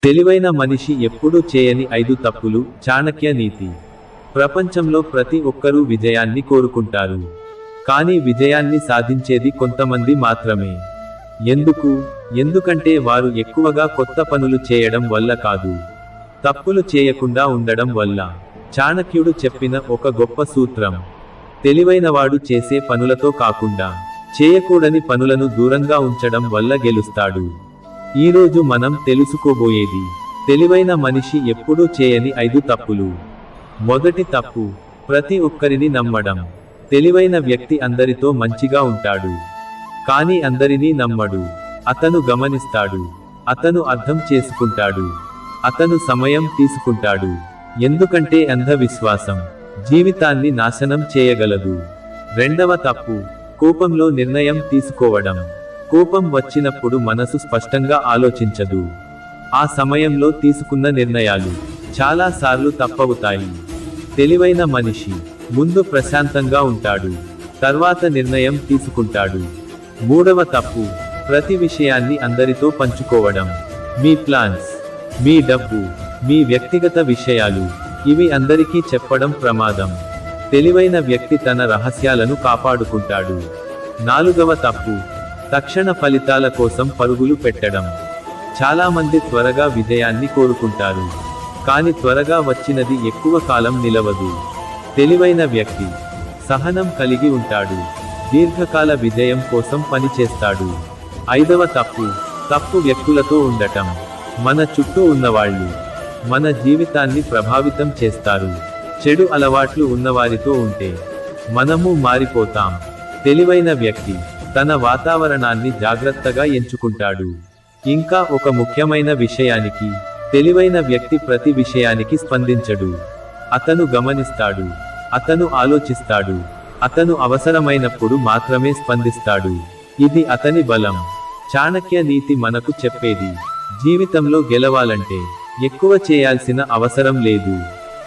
తెలివైన మనిషి ఎప్పుడూ చేయని 5 తప్పులు. చాణక్య నీతి. ప్రపంచంలో ప్రతి ఒక్కరూ విజయాన్ని కోరుకుంటారు. కానీ విజయాన్ని సాధించేది కొంతమంది మాత్రమే. ఎందుకంటే వారు ఎక్కువగా కొత్త పనులు చేయడం వల్ల కాదు, తప్పులు చేయకుండా ఉండడం వల్ల. చాణక్యుడు చెప్పిన ఒక గొప్ప సూత్రం: తెలివైనవాడు చేసే పనులతో కాకుండా చేయకూడని పనులను దూరంగా ఉంచడం వల్ల గెలుస్తాడు. ఈరోజు మనం తెలుసుకోబోయేది తెలివైన మనిషి ఎప్పుడూ చేయని 5 తప్పులు. మొదటి తప్పు: ప్రతి ఒక్కరిని నమ్మడం. తెలివైన వ్యక్తి అందరితో మంచిగా ఉంటాడు, కానీ అందరినీ నమ్మడు. అతను గమనిస్తాడు, అతను అర్థం చేసుకుంటాడు, అతను సమయం తీసుకుంటాడు. ఎందుకంటే అంధ విశ్వాసం జీవితాన్ని నాశనం చేయగలదు. రెండవ తప్పు: కోపంలో నిర్ణయం తీసుకోవడం. కోపం వచ్చినప్పుడు మనసు స్పష్టంగా ఆలోచించదు. ఆ సమయంలో తీసుకున్న నిర్ణయాలు చాలా సార్లు తప్పవుతాయి. తెలివైన మనిషి ముందు ప్రశాంతంగా ఉంటాడు, తర్వాత నిర్ణయం తీసుకుంటాడు. మూడవ తప్పు: ప్రతి విషయాన్ని అందరితో పంచుకోవడం. మీ ప్లాన్స్, మీ డబ్బు, మీ వ్యక్తిగత విషయాలు ఇవి అందరికీ చెప్పడం ప్రమాదం. తెలివైన వ్యక్తి తన రహస్యాలను కాపాడుకుంటాడు. నాలుగవ తప్పు: తక్షణ ఫలితాల కోసం పరుగులు పెట్టడం. చాలామంది త్వరగా విజయాన్ని కోరుకుంటారు, కానీ త్వరగా వచ్చినది ఎక్కువ కాలం నిలవదు. తెలివైన వ్యక్తి సహనం కలిగి ఉంటాడు, దీర్ఘకాల విజయం కోసం పనిచేస్తాడు. ఐదవ తప్పు వ్యక్తులతో ఉండటం. మన చుట్టూ ఉన్నవాళ్ళు మన జీవితాన్ని ప్రభావితం చేస్తారు. చెడు అలవాట్లు ఉన్నవారితో ఉంటే మనము మారిపోతాం. తెలివైన వ్యక్తి తన వాతావరణాన్ని జాగ్రత్తగా ఎంచుకుంటాడు. ఇంకా ఒక ముఖ్యమైన విషయానికి: తెలివైన వ్యక్తి ప్రతి విషయానికి స్పందించడు. అతను గమనిస్తాడు, అతను ఆలోచిస్తాడు, అతను అవసరమైనప్పుడు మాత్రమే స్పందిస్తాడు. ఇది అతని బలం. చాణక్య నీతి మనకు చెప్పేది: జీవితంలో గెలవాలంటే ఎక్కువ చేయాల్సిన అవసరం లేదు.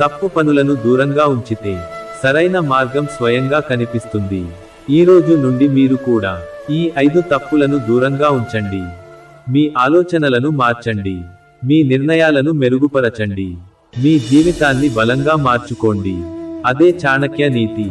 తప్పు పనులను దూరంగా ఉంచితే సరైన మార్గం స్వయంగా కనిపిస్తుంది. ఈ రోజు నుండి మీరు కూడా ఈ 5 తప్పులను దూరంగా ఉంచండి. మీ ఆలోచనలను మార్చండి, మీ నిర్ణయాలను మెరుగుపరచండి, మీ జీవితాన్ని బలంగా మార్చుకోండి. అదే చాణక్య నీతి.